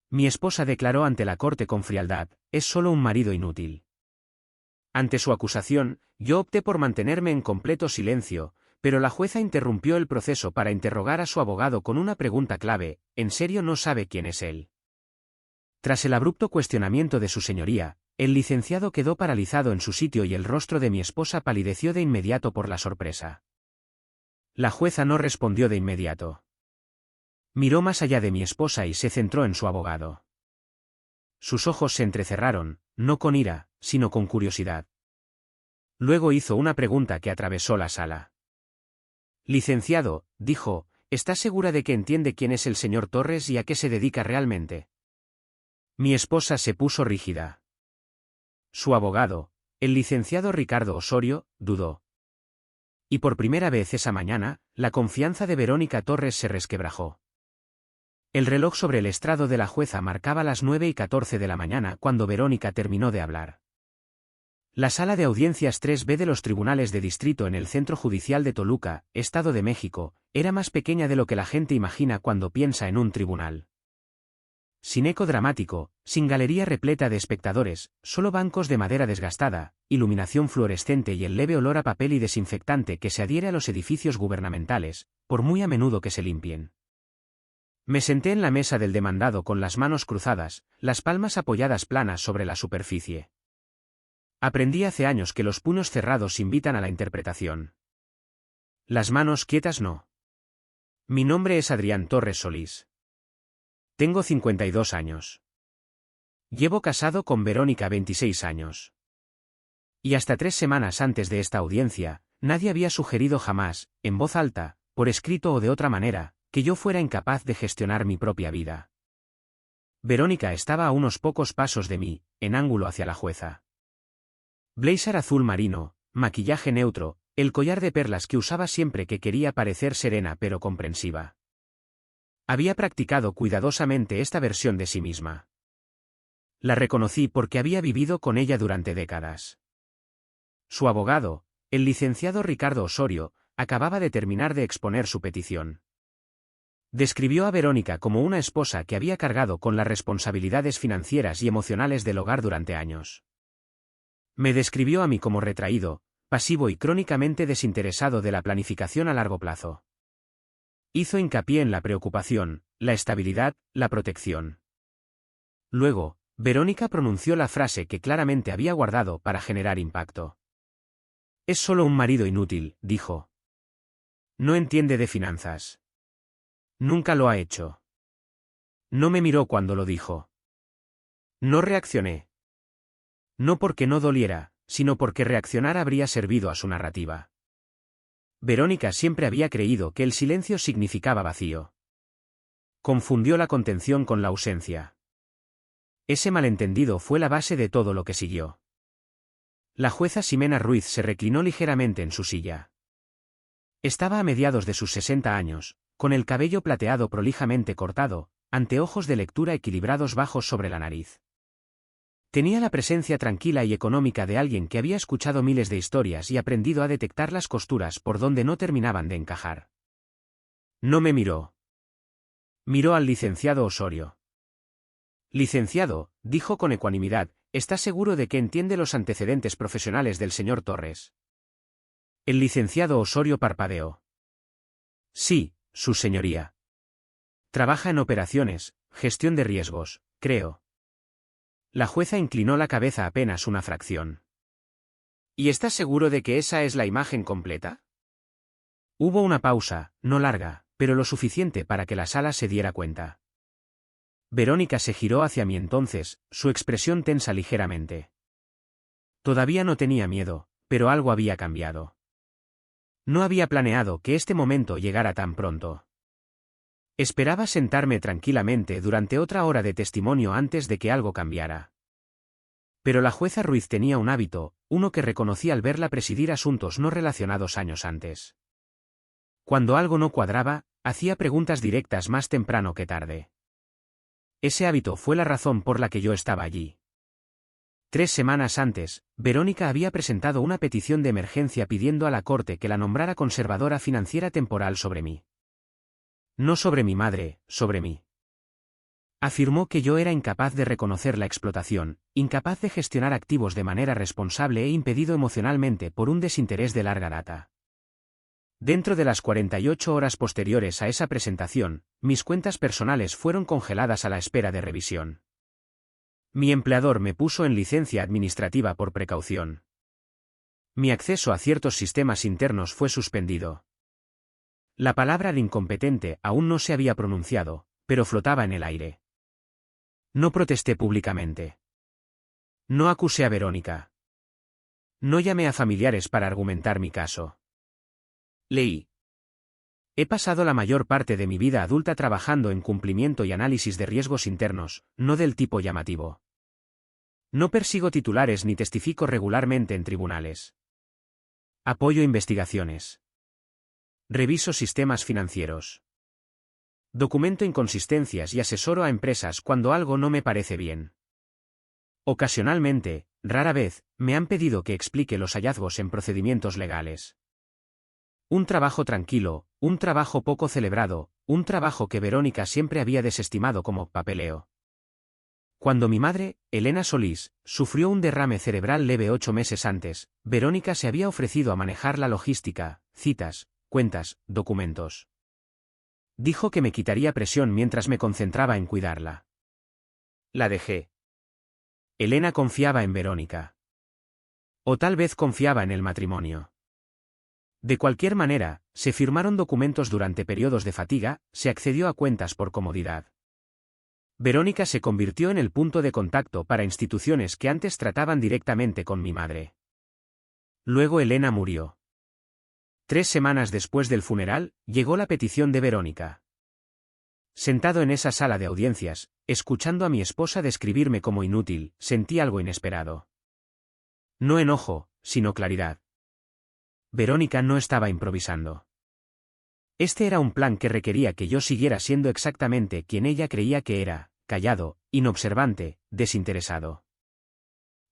Mi esposa declaró ante la corte con frialdad, es solo un marido inútil. Ante su acusación, yo opté por mantenerme en completo silencio, pero la jueza interrumpió el proceso para interrogar a su abogado con una pregunta clave, ¿en serio no sabe quién es él? Tras el abrupto cuestionamiento de su señoría, el licenciado quedó paralizado en su sitio y el rostro de mi esposa palideció de inmediato por la sorpresa. La jueza no respondió de inmediato. Miró más allá de mi esposa y se centró en su abogado. Sus ojos se entrecerraron, no con ira, sino con curiosidad. Luego hizo una pregunta que atravesó la sala. Licenciado, dijo, ¿está segura de que entiende quién es el señor Torres y a qué se dedica realmente? Mi esposa se puso rígida. Su abogado, el licenciado Ricardo Osorio, dudó. Y por primera vez esa mañana, la confianza de Verónica Torres se resquebrajó. El reloj sobre el estrado de la jueza marcaba las 9:14 de la mañana cuando Verónica terminó de hablar. La sala de audiencias 3B de los tribunales de distrito en el Centro Judicial de Toluca, Estado de México, era más pequeña de lo que la gente imagina cuando piensa en un tribunal. Sin eco dramático, sin galería repleta de espectadores, solo bancos de madera desgastada, iluminación fluorescente y el leve olor a papel y desinfectante que se adhiere a los edificios gubernamentales, por muy a menudo que se limpien. Me senté en la mesa del demandado con las manos cruzadas, las palmas apoyadas planas sobre la superficie. Aprendí hace años que los puños cerrados invitan a la interpretación. Las manos quietas no. Mi nombre es Adrián Torres Solís. Tengo 52 años. Llevo casado con Verónica 26 años. Y hasta 3 semanas antes de esta audiencia, nadie había sugerido jamás, en voz alta, por escrito o de otra manera, que yo fuera incapaz de gestionar mi propia vida. Verónica estaba a unos pocos pasos de mí, en ángulo hacia la jueza. Blazer azul marino, maquillaje neutro, el collar de perlas que usaba siempre que quería parecer serena pero comprensiva. Había practicado cuidadosamente esta versión de sí misma. La reconocí porque había vivido con ella durante décadas. Su abogado, el licenciado Ricardo Osorio, acababa de terminar de exponer su petición. Describió a Verónica como una esposa que había cargado con las responsabilidades financieras y emocionales del hogar durante años. Me describió a mí como retraído, pasivo y crónicamente desinteresado de la planificación a largo plazo. Hizo hincapié en la preocupación, la estabilidad, la protección. Luego, Verónica pronunció la frase que claramente había guardado para generar impacto. Es solo un marido inútil, dijo. No entiende de finanzas. Nunca lo ha hecho. No me miró cuando lo dijo. No reaccioné. No porque no doliera, sino porque reaccionar habría servido a su narrativa. Verónica siempre había creído que el silencio significaba vacío. Confundió la contención con la ausencia. Ese malentendido fue la base de todo lo que siguió. La jueza Ximena Ruiz se reclinó ligeramente en su silla. Estaba a mediados de sus 60 años, con el cabello plateado prolijamente cortado, anteojos de lectura equilibrados bajos sobre la nariz. Tenía la presencia tranquila y económica de alguien que había escuchado miles de historias y aprendido a detectar las costuras por donde no terminaban de encajar. No me miró. Miró al licenciado Osorio. Licenciado, dijo con ecuanimidad, ¿está seguro de que entiende los antecedentes profesionales del señor Torres? El licenciado Osorio parpadeó. Sí, su señoría. Trabaja en operaciones, gestión de riesgos, creo. La jueza inclinó la cabeza apenas una fracción. ¿Y estás seguro de que esa es la imagen completa? Hubo una pausa, no larga, pero lo suficiente para que la sala se diera cuenta. Verónica se giró hacia mí entonces, su expresión tensa ligeramente. Todavía no tenía miedo, pero algo había cambiado. No había planeado que este momento llegara tan pronto. Esperaba sentarme tranquilamente durante otra hora de testimonio antes de que algo cambiara. Pero la jueza Ruiz tenía un hábito, uno que reconocí al verla presidir asuntos no relacionados años antes. Cuando algo no cuadraba, hacía preguntas directas más temprano que tarde. Ese hábito fue la razón por la que yo estaba allí. 3 semanas antes, Verónica había presentado una petición de emergencia pidiendo a la Corte que la nombrara conservadora financiera temporal sobre mí. No sobre mi madre, sobre mí. Afirmó que yo era incapaz de reconocer la explotación, incapaz de gestionar activos de manera responsable e impedido emocionalmente por un desinterés de larga data. Dentro de las 48 horas posteriores a esa presentación, mis cuentas personales fueron congeladas a la espera de revisión. Mi empleador me puso en licencia administrativa por precaución. Mi acceso a ciertos sistemas internos fue suspendido. La palabra de incompetente aún no se había pronunciado, pero flotaba en el aire. No protesté públicamente. No acusé a Verónica. No llamé a familiares para argumentar mi caso. Leí. He pasado la mayor parte de mi vida adulta trabajando en cumplimiento y análisis de riesgos internos, no del tipo llamativo. No persigo titulares ni testifico regularmente en tribunales. Apoyo investigaciones. Reviso sistemas financieros. Documento inconsistencias y asesoro a empresas cuando algo no me parece bien. Ocasionalmente, rara vez, me han pedido que explique los hallazgos en procedimientos legales. Un trabajo tranquilo, un trabajo poco celebrado, un trabajo que Verónica siempre había desestimado como papeleo. Cuando mi madre, Elena Solís, sufrió un derrame cerebral leve 8 meses antes, Verónica se había ofrecido a manejar la logística, citas, cuentas, documentos. Dijo que me quitaría presión mientras me concentraba en cuidarla. La dejé. Elena confiaba en Verónica. O tal vez confiaba en el matrimonio. De cualquier manera, se firmaron documentos durante periodos de fatiga, se accedió a cuentas por comodidad. Verónica se convirtió en el punto de contacto para instituciones que antes trataban directamente con mi madre. Luego Elena murió. 3 semanas después del funeral, llegó la petición de Verónica. Sentado en esa sala de audiencias, escuchando a mi esposa describirme como inútil, sentí algo inesperado. No enojo, sino claridad. Verónica no estaba improvisando. Este era un plan que requería que yo siguiera siendo exactamente quien ella creía que era, callado, inobservante, desinteresado.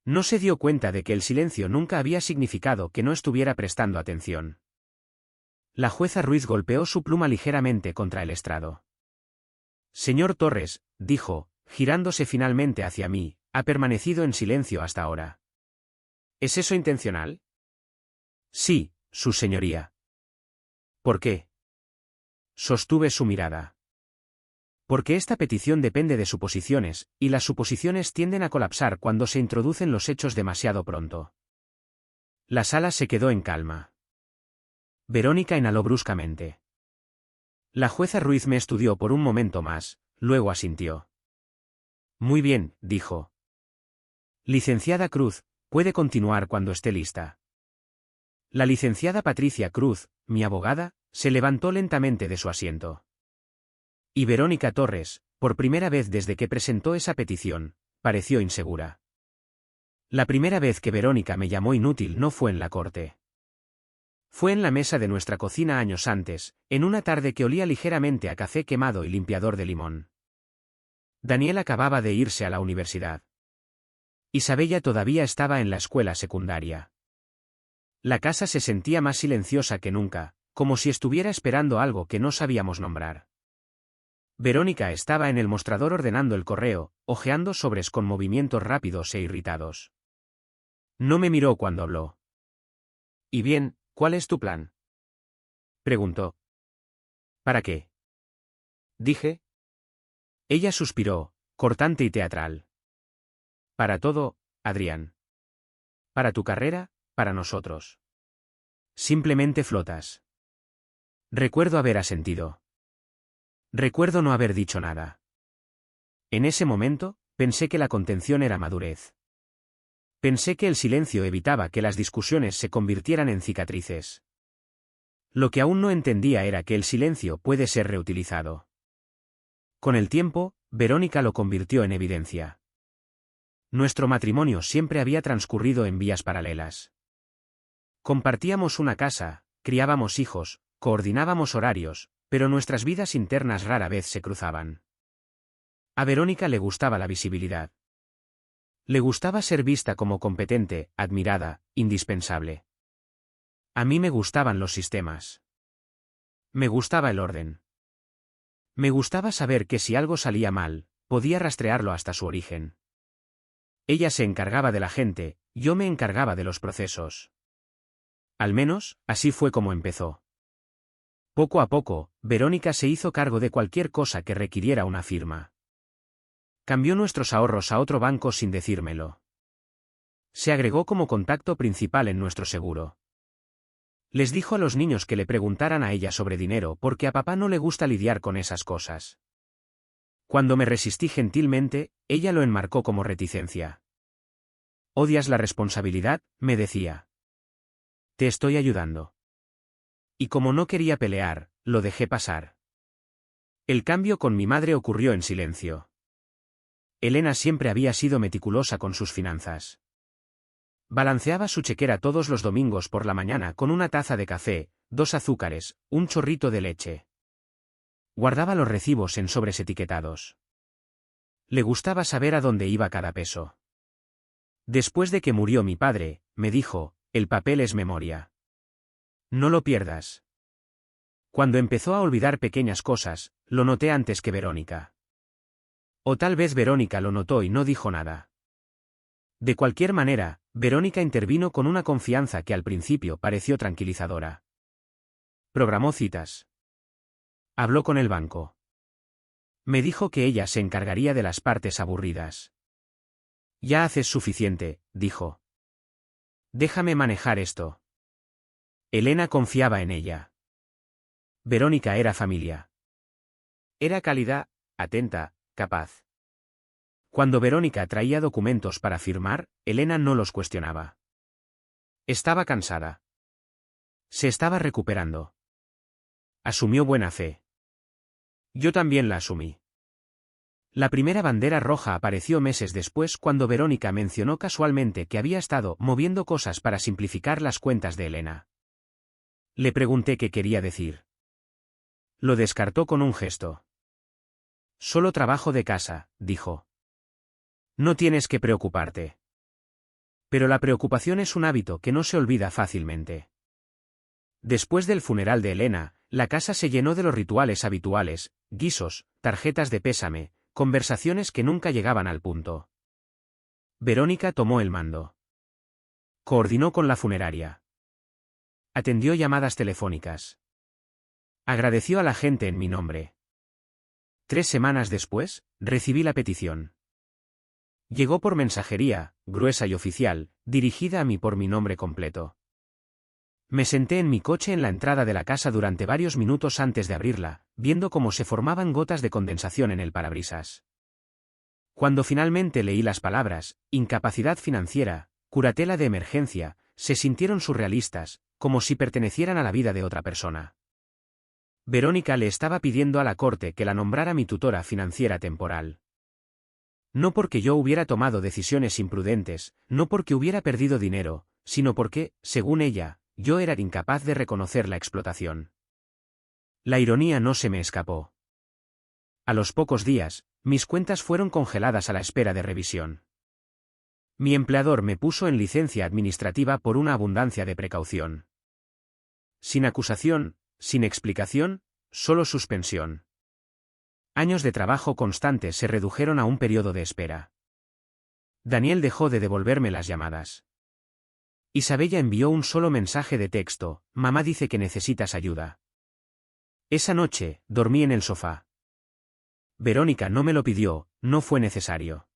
No se dio cuenta de que el silencio nunca había significado que no estuviera prestando atención. La jueza Ruiz golpeó su pluma ligeramente contra el estrado. Señor Torres, dijo, girándose finalmente hacia mí, ha permanecido en silencio hasta ahora. ¿Es eso intencional? Sí, su señoría. ¿Por qué? Sostuve su mirada. Porque esta petición depende de suposiciones, y las suposiciones tienden a colapsar cuando se introducen los hechos demasiado pronto. La sala se quedó en calma. Verónica inhaló bruscamente. La jueza Ruiz me estudió por un momento más, luego asintió. Muy bien, dijo. Licenciada Cruz, puede continuar cuando esté lista. La licenciada Patricia Cruz, mi abogada, se levantó lentamente de su asiento. Y Verónica Torres, por primera vez desde que presentó esa petición, pareció insegura. La primera vez que Verónica me llamó inútil no fue en la corte. Fue en la mesa de nuestra cocina años antes, en una tarde que olía ligeramente a café quemado y limpiador de limón. Daniel acababa de irse a la universidad. Isabella todavía estaba en la escuela secundaria. La casa se sentía más silenciosa que nunca, como si estuviera esperando algo que no sabíamos nombrar. Verónica estaba en el mostrador ordenando el correo, hojeando sobres con movimientos rápidos e irritados. No me miró cuando habló. ¿Y bien, cuál es tu plan?, preguntó. ¿Para qué?, dije. Ella suspiró, cortante y teatral. Para todo, Adrián. Para tu carrera, para nosotros. Simplemente flotas. Recuerdo haber asentido. Recuerdo no haber dicho nada. En ese momento, pensé que la contención era madurez. Pensé que el silencio evitaba que las discusiones se convirtieran en cicatrices. Lo que aún no entendía era que el silencio puede ser reutilizado. Con el tiempo, Verónica lo convirtió en evidencia. Nuestro matrimonio siempre había transcurrido en vías paralelas. Compartíamos una casa, criábamos hijos, coordinábamos horarios, pero nuestras vidas internas rara vez se cruzaban. A Verónica le gustaba la visibilidad. Le gustaba ser vista como competente, admirada, indispensable. A mí me gustaban los sistemas. Me gustaba el orden. Me gustaba saber que si algo salía mal, podía rastrearlo hasta su origen. Ella se encargaba de la gente, yo me encargaba de los procesos. Al menos, así fue como empezó. Poco a poco, Verónica se hizo cargo de cualquier cosa que requiriera una firma. Cambió nuestros ahorros a otro banco sin decírmelo. Se agregó como contacto principal en nuestro seguro. Les dijo a los niños que le preguntaran a ella sobre dinero porque a papá no le gusta lidiar con esas cosas. Cuando me resistí gentilmente, ella lo enmarcó como reticencia. «¿Odias la responsabilidad?», me decía. «Te estoy ayudando». Y como no quería pelear, lo dejé pasar. El cambio con mi madre ocurrió en silencio. Elena siempre había sido meticulosa con sus finanzas. Balanceaba su chequera todos los domingos por la mañana con una taza de café, 2 azúcares, un chorrito de leche. Guardaba los recibos en sobres etiquetados. Le gustaba saber a dónde iba cada peso. Después de que murió mi padre, me dijo, el papel es memoria. No lo pierdas. Cuando empezó a olvidar pequeñas cosas, lo noté antes que Verónica. O tal vez Verónica lo notó y no dijo nada. De cualquier manera, Verónica intervino con una confianza que al principio pareció tranquilizadora. Programó citas. Habló con el banco. Me dijo que ella se encargaría de las partes aburridas. Ya haces suficiente, dijo. Déjame manejar esto. Elena confiaba en ella. Verónica era familia. Era cálida, atenta, capaz. Cuando Verónica traía documentos para firmar, Elena no los cuestionaba. Estaba cansada. Se estaba recuperando. Asumió buena fe. Yo también la asumí. La primera bandera roja apareció meses después cuando Verónica mencionó casualmente que había estado moviendo cosas para simplificar las cuentas de Elena. Le pregunté qué quería decir. Lo descartó con un gesto. Solo trabajo de casa, dijo. No tienes que preocuparte. Pero la preocupación es un hábito que no se olvida fácilmente. Después del funeral de Elena, la casa se llenó de los rituales habituales, guisos, tarjetas de pésame, conversaciones que nunca llegaban al punto. Verónica tomó el mando. Coordinó con la funeraria. Atendió llamadas telefónicas. Agradeció a la gente en mi nombre. 3 semanas después, recibí la petición. Llegó por mensajería, gruesa y oficial, dirigida a mí por mi nombre completo. Me senté en mi coche en la entrada de la casa durante varios minutos antes de abrirla, viendo cómo se formaban gotas de condensación en el parabrisas. Cuando finalmente leí las palabras, incapacidad financiera, curatela de emergencia, se sintieron surrealistas, como si pertenecieran a la vida de otra persona. Verónica le estaba pidiendo a la corte que la nombrara mi tutora financiera temporal. No porque yo hubiera tomado decisiones imprudentes, no porque hubiera perdido dinero, sino porque, según ella, yo era incapaz de reconocer la explotación. La ironía no se me escapó. A los pocos días, mis cuentas fueron congeladas a la espera de revisión. Mi empleador me puso en licencia administrativa por una abundancia de precaución. Sin acusación, sin explicación, solo suspensión. Años de trabajo constante se redujeron a un periodo de espera. Daniel dejó de devolverme las llamadas. Isabella envió un solo mensaje de texto: mamá dice que necesitas ayuda. Esa noche, dormí en el sofá. Verónica no me lo pidió, no fue necesario.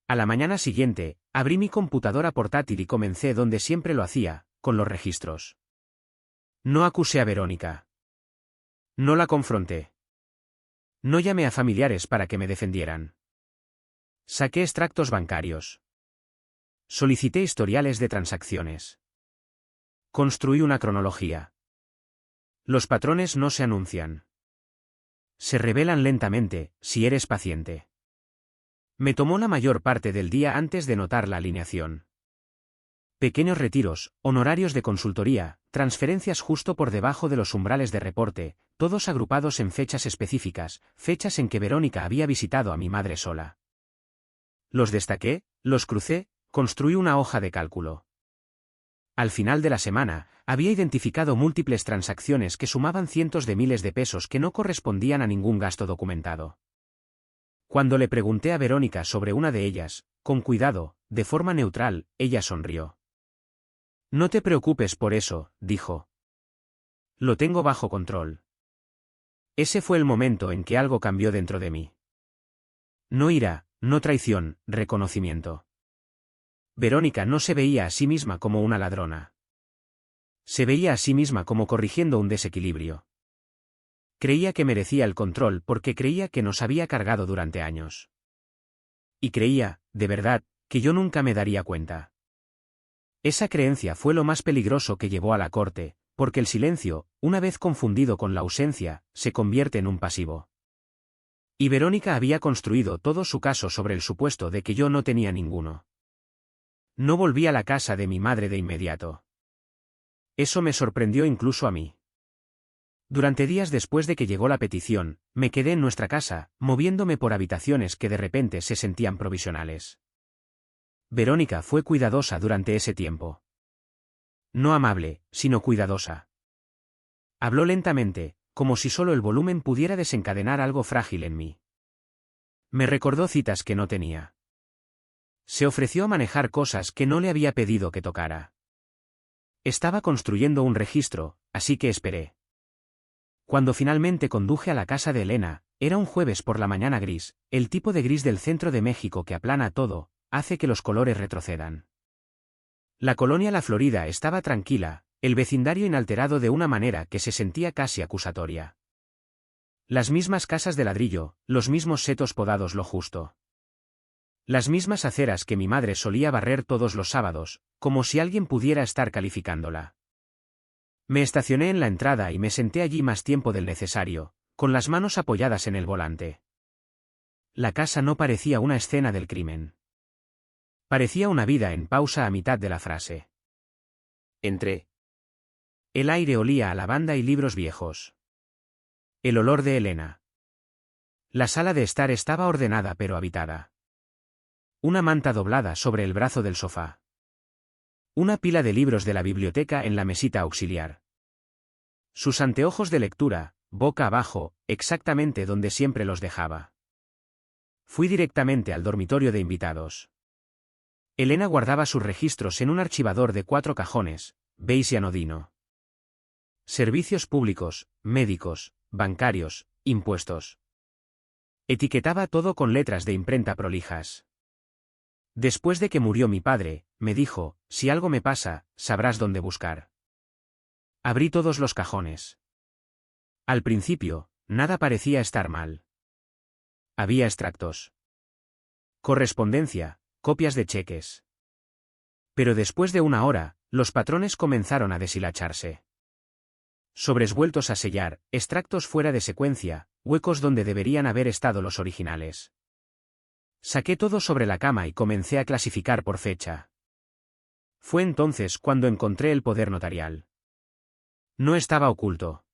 A la mañana siguiente, abrí mi computadora portátil y comencé donde siempre lo hacía, con los registros. No acusé a Verónica. No la confronté. No llamé a familiares para que me defendieran. Saqué extractos bancarios. Solicité historiales de transacciones. Construí una cronología. Los patrones no se anuncian. Se revelan lentamente, si eres paciente. Me tomó la mayor parte del día antes de notar la alineación. Pequeños retiros, honorarios de consultoría, transferencias justo por debajo de los umbrales de reporte, todos agrupados en fechas específicas, fechas en que Verónica había visitado a mi madre sola. Los destaqué, los crucé, construí una hoja de cálculo. Al final de la semana, había identificado múltiples transacciones que sumaban cientos de miles de pesos que no correspondían a ningún gasto documentado. Cuando le pregunté a Verónica sobre una de ellas, con cuidado, de forma neutral, ella sonrió. No te preocupes por eso, dijo. Lo tengo bajo control. Ese fue el momento en que algo cambió dentro de mí. No ira, no traición, reconocimiento. Verónica no se veía a sí misma como una ladrona. Se veía a sí misma como corrigiendo un desequilibrio. Creía que merecía el control porque creía que nos había cargado durante años. Y creía, de verdad, que yo nunca me daría cuenta. Esa creencia fue lo más peligroso que llevó a la corte, porque el silencio, una vez confundido con la ausencia, se convierte en un pasivo. Y Verónica había construido todo su caso sobre el supuesto de que yo no tenía ninguno. No volví a la casa de mi madre de inmediato. Eso me sorprendió incluso a mí. Durante días después de que llegó la petición, me quedé en nuestra casa, moviéndome por habitaciones que de repente se sentían provisionales. Verónica fue cuidadosa durante ese tiempo. No amable, sino cuidadosa. Habló lentamente, como si solo el volumen pudiera desencadenar algo frágil en mí. Me recordó citas que no tenía. Se ofreció a manejar cosas que no le había pedido que tocara. Estaba construyendo un registro, así que esperé. Cuando finalmente conduje a la casa de Elena, era un jueves por la mañana gris, el tipo de gris del centro de México que aplana todo, hace que los colores retrocedan. La colonia La Florida estaba tranquila, el vecindario inalterado de una manera que se sentía casi acusatoria. Las mismas casas de ladrillo, los mismos setos podados lo justo. Las mismas aceras que mi madre solía barrer todos los sábados, como si alguien pudiera estar calificándola. Me estacioné en la entrada y me senté allí más tiempo del necesario, con las manos apoyadas en el volante. La casa no parecía una escena del crimen. Parecía una vida en pausa a mitad de la frase. Entré. El aire olía a lavanda y libros viejos. El olor de Elena. La sala de estar estaba ordenada pero habitada. Una manta doblada sobre el brazo del sofá. Una pila de libros de la biblioteca en la mesita auxiliar. Sus anteojos de lectura, boca abajo, exactamente donde siempre los dejaba. Fui directamente al dormitorio de invitados. Elena guardaba sus registros en un archivador de 4 cajones, beige y anodino. Servicios públicos, médicos, bancarios, impuestos. Etiquetaba todo con letras de imprenta prolijas. Después de que murió mi padre, me dijo, si algo me pasa, sabrás dónde buscar. Abrí todos los cajones. Al principio, nada parecía estar mal. Había extractos. Correspondencia, copias de cheques. Pero después de una hora, los patrones comenzaron a deshilacharse. Sobres vueltos a sellar, extractos fuera de secuencia, huecos donde deberían haber estado los originales. Saqué todo sobre la cama y comencé a clasificar por fecha. Fue entonces cuando encontré el poder notarial. No estaba oculto.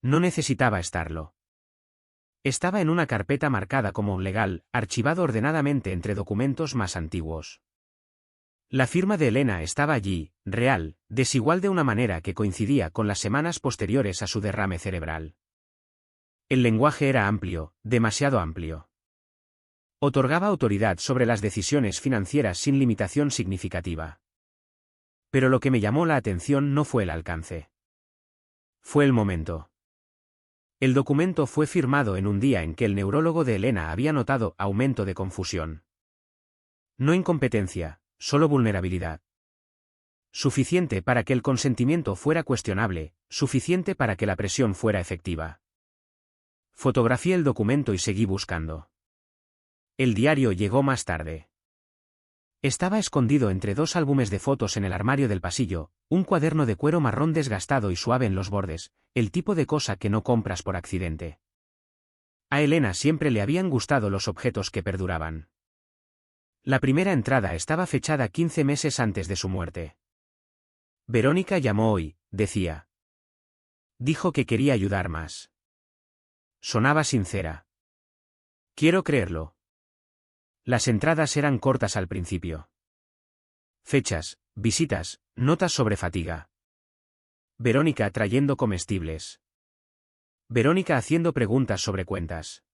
No necesitaba estarlo. Estaba en una carpeta marcada como legal, archivado ordenadamente entre documentos más antiguos. La firma de Elena estaba allí, real, desigual de una manera que coincidía con las semanas posteriores a su derrame cerebral. El lenguaje era amplio, demasiado amplio. Otorgaba autoridad sobre las decisiones financieras sin limitación significativa. Pero lo que me llamó la atención no fue el alcance. Fue el momento. El documento fue firmado en un día en que el neurólogo de Elena había notado aumento de confusión. No incompetencia, solo vulnerabilidad. Suficiente para que el consentimiento fuera cuestionable, suficiente para que la presión fuera efectiva. Fotografié el documento y seguí buscando. El diario llegó más tarde. Estaba escondido entre 2 álbumes de fotos en el armario del pasillo, un cuaderno de cuero marrón desgastado y suave en los bordes, el tipo de cosa que no compras por accidente. A Elena siempre le habían gustado los objetos que perduraban. La primera entrada estaba fechada 15 meses antes de su muerte. Verónica llamó hoy, decía. Dijo que quería ayudar más. Sonaba sincera. Quiero creerlo. Las entradas eran cortas al principio. Fechas, visitas, notas sobre fatiga. Verónica trayendo comestibles. Verónica haciendo preguntas sobre cuentas.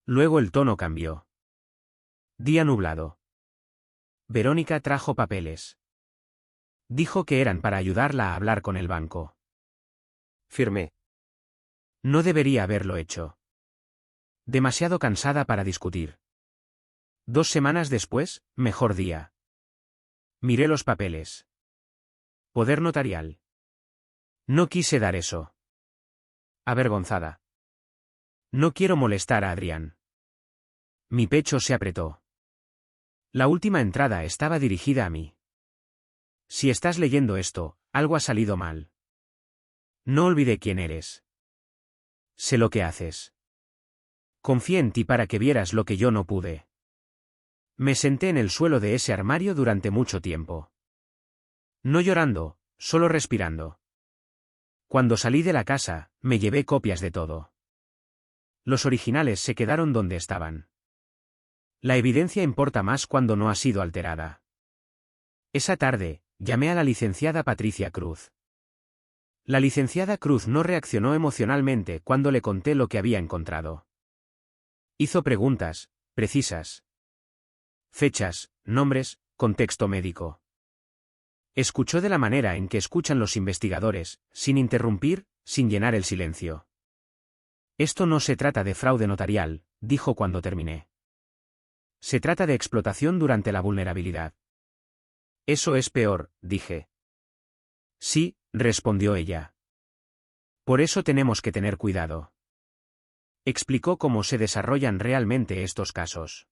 Luego el tono cambió. Día nublado. Verónica trajo papeles. Dijo que eran para ayudarla a hablar con el banco. Firmé. No debería haberlo hecho. Demasiado cansada para discutir. 2 semanas después, mejor día. Miré los papeles. Poder notarial. No quise dar eso. Avergonzada. No quiero molestar a Adrián. Mi pecho se apretó. La última entrada estaba dirigida a mí. Si estás leyendo esto, algo ha salido mal. No olvidé quién eres. Sé lo que haces. Confié en ti para que vieras lo que yo no pude. Me senté en el suelo de ese armario durante mucho tiempo. No llorando, solo respirando. Cuando salí de la casa, me llevé copias de todo. Los originales se quedaron donde estaban. La evidencia importa más cuando no ha sido alterada. Esa tarde, llamé a la licenciada Patricia Cruz. La licenciada Cruz no reaccionó emocionalmente cuando le conté lo que había encontrado. Hizo preguntas, precisas. Fechas, nombres, contexto médico. Escuchó de la manera en que escuchan los investigadores, sin interrumpir, sin llenar el silencio. Esto no se trata de fraude notarial, dijo cuando terminé. Se trata de explotación durante la vulnerabilidad. Eso es peor, dije. Sí, respondió ella. Por eso tenemos que tener cuidado. Explicó cómo se desarrollan realmente estos casos.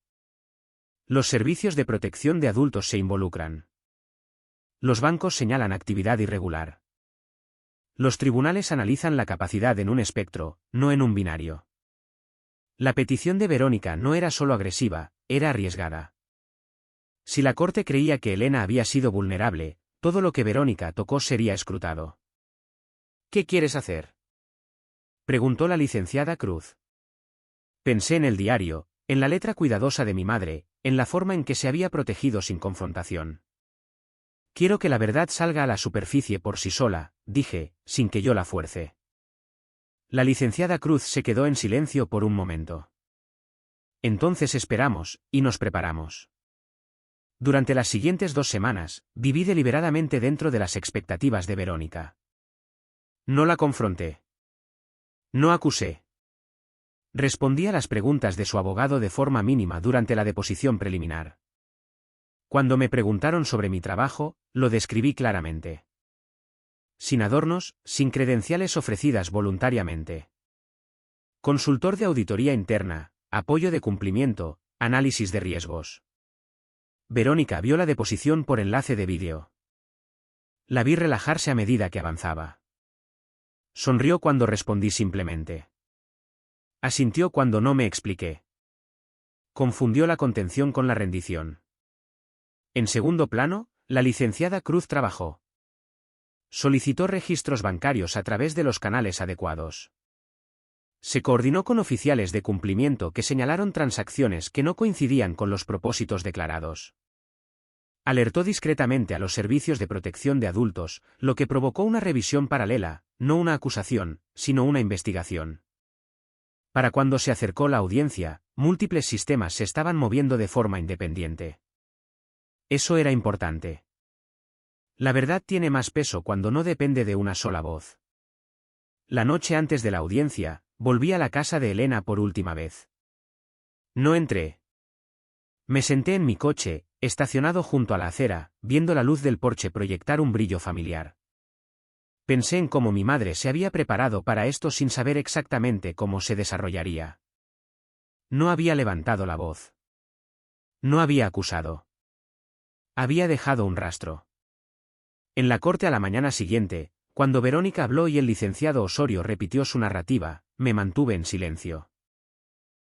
Los servicios de protección de adultos se involucran. Los bancos señalan actividad irregular. Los tribunales analizan la capacidad en un espectro, no en un binario. La petición de Verónica no era solo agresiva, era arriesgada. Si la corte creía que Elena había sido vulnerable, todo lo que Verónica tocó sería escrutado. ¿Qué quieres hacer?, preguntó la licenciada Cruz. Pensé en el diario, en la letra cuidadosa de mi madre, en la forma en que se había protegido sin confrontación. Quiero que la verdad salga a la superficie por sí sola, dije, sin que yo la fuerce. La licenciada Cruz se quedó en silencio por un momento. Entonces esperamos, y nos preparamos. Durante las siguientes 2 semanas, viví deliberadamente dentro de las expectativas de Verónica. No la confronté. No acusé. Respondí a las preguntas de su abogado de forma mínima durante la deposición preliminar. Cuando me preguntaron sobre mi trabajo, lo describí claramente. Sin adornos, sin credenciales ofrecidas voluntariamente. Consultor de auditoría interna, apoyo de cumplimiento, análisis de riesgos. Verónica vio la deposición por enlace de vídeo. La vi relajarse a medida que avanzaba. Sonrió cuando respondí simplemente. Asintió cuando no me expliqué. Confundió la contención con la rendición. En segundo plano, la licenciada Cruz trabajó. Solicitó registros bancarios a través de los canales adecuados. Se coordinó con oficiales de cumplimiento que señalaron transacciones que no coincidían con los propósitos declarados. Alertó discretamente a los servicios de protección de adultos, lo que provocó una revisión paralela, no una acusación, sino una investigación. Para cuando se acercó la audiencia, múltiples sistemas se estaban moviendo de forma independiente. Eso era importante. La verdad tiene más peso cuando no depende de una sola voz. La noche antes de la audiencia, volví a la casa de Elena por última vez. No entré. Me senté en mi coche, estacionado junto a la acera, viendo la luz del porche proyectar un brillo familiar. Pensé en cómo mi madre se había preparado para esto sin saber exactamente cómo se desarrollaría. No había levantado la voz. No había acusado. Había dejado un rastro. En la corte a la mañana siguiente, cuando Verónica habló y el licenciado Osorio repitió su narrativa, me mantuve en silencio.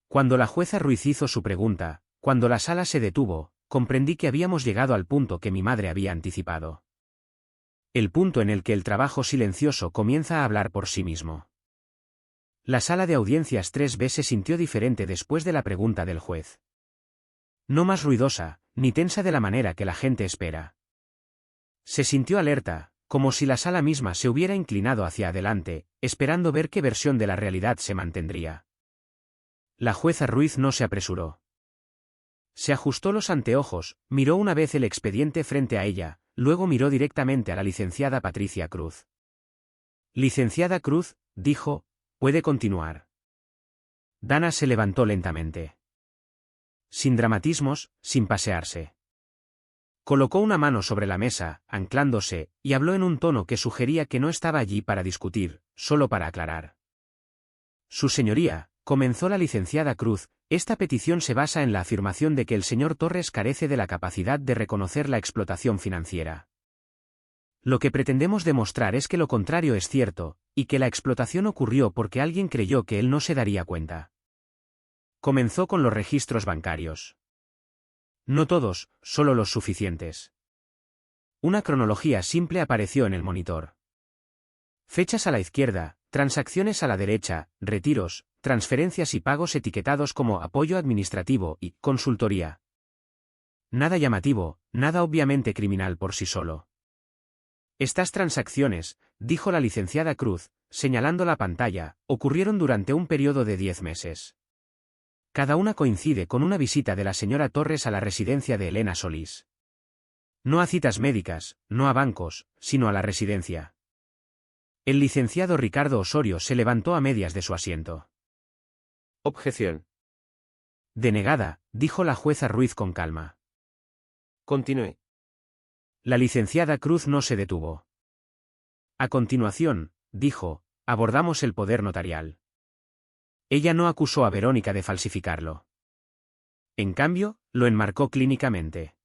Cuando la jueza Ruiz hizo su pregunta, cuando la sala se detuvo, comprendí que habíamos llegado al punto que mi madre había anticipado. El punto en el que el trabajo silencioso comienza a hablar por sí mismo. La sala de audiencias 3B se sintió diferente después de la pregunta del juez. No más ruidosa, ni tensa de la manera que la gente espera. Se sintió alerta, como si la sala misma se hubiera inclinado hacia adelante, esperando ver qué versión de la realidad se mantendría. La jueza Ruiz no se apresuró. Se ajustó los anteojos, miró una vez el expediente frente a ella, luego miró directamente a la licenciada Patricia Cruz. Licenciada Cruz, dijo, puede continuar. Dana se levantó lentamente. Sin dramatismos, sin pasearse. Colocó una mano sobre la mesa, anclándose, y habló en un tono que sugería que no estaba allí para discutir, solo para aclarar. Su señoría, comenzó la licenciada Cruz, esta petición se basa en la afirmación de que el señor Torres carece de la capacidad de reconocer la explotación financiera. Lo que pretendemos demostrar es que lo contrario es cierto, y que la explotación ocurrió porque alguien creyó que él no se daría cuenta. Comenzó con los registros bancarios. No todos, solo los suficientes. Una cronología simple apareció en el monitor. Fechas a la izquierda, transacciones a la derecha, retiros, transferencias y pagos etiquetados como apoyo administrativo y consultoría. Nada llamativo, nada obviamente criminal por sí solo. Estas transacciones, dijo la licenciada Cruz, señalando la pantalla, ocurrieron durante un periodo de 10 meses. Cada una coincide con una visita de la señora Torres a la residencia de Elena Solís. No a citas médicas, no a bancos, sino a la residencia. El licenciado Ricardo Osorio se levantó a medias de su asiento. Objeción. Denegada, dijo la jueza Ruiz con calma. Continúe. La licenciada Cruz no se detuvo. A continuación, dijo, abordamos el poder notarial. Ella no acusó a Verónica de falsificarlo. En cambio, lo enmarcó clínicamente.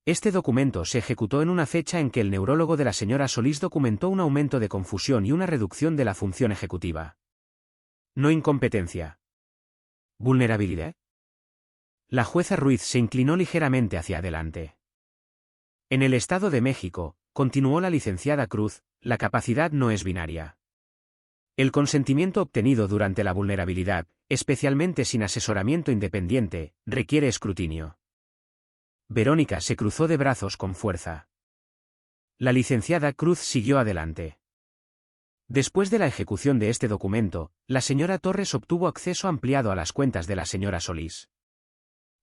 Este documento se ejecutó en una fecha en que el neurólogo de la señora Solís documentó un aumento de confusión y una reducción de la función ejecutiva. No incompetencia. ¿Vulnerabilidad? La jueza Ruiz se inclinó ligeramente hacia adelante. En el Estado de México, continuó la licenciada Cruz, la capacidad no es binaria. El consentimiento obtenido durante la vulnerabilidad, especialmente sin asesoramiento independiente, requiere escrutinio. Verónica se cruzó de brazos con fuerza. La licenciada Cruz siguió adelante. Después de la ejecución de este documento, la señora Torres obtuvo acceso ampliado a las cuentas de la señora Solís.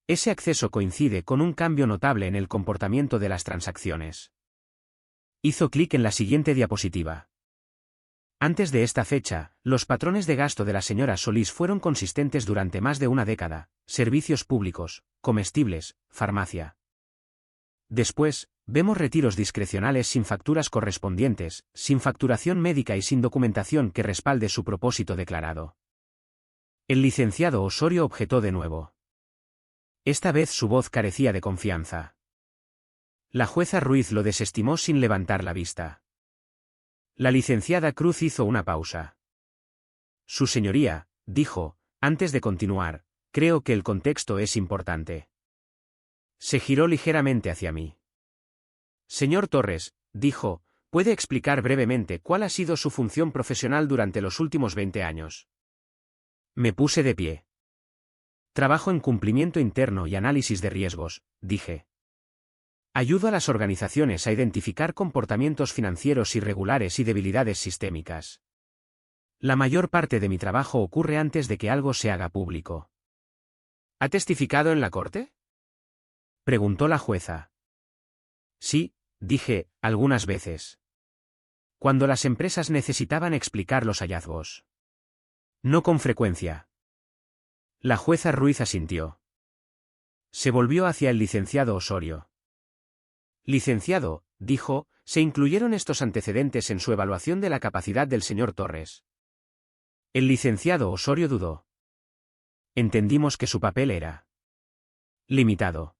Ese acceso coincide con un cambio notable en el comportamiento de las transacciones. Hizo clic en la siguiente diapositiva. Antes de esta fecha, los patrones de gasto de la señora Solís fueron consistentes durante más de una década: servicios públicos, comestibles, farmacia. Después, vemos retiros discrecionales sin facturas correspondientes, sin facturación médica y sin documentación que respalde su propósito declarado. El licenciado Osorio objetó de nuevo. Esta vez su voz carecía de confianza. La jueza Ruiz lo desestimó sin levantar la vista. La licenciada Cruz hizo una pausa. Su señoría, dijo, antes de continuar, creo que el contexto es importante. Se giró ligeramente hacia mí. Señor Torres, dijo, ¿puede explicar brevemente cuál ha sido su función profesional durante los últimos 20 años? Me puse de pie. Trabajo en cumplimiento interno y análisis de riesgos, dije. Ayudo a las organizaciones a identificar comportamientos financieros irregulares y debilidades sistémicas. La mayor parte de mi trabajo ocurre antes de que algo se haga público. ¿Ha testificado en la corte?, preguntó la jueza. Sí, dije, algunas veces. Cuando las empresas necesitaban explicar los hallazgos. No con frecuencia. La jueza Ruiz asintió. Se volvió hacia el licenciado Osorio. Licenciado, dijo, ¿se incluyeron estos antecedentes en su evaluación de la capacidad del señor Torres? El licenciado Osorio dudó. Entendimos que su papel era limitado.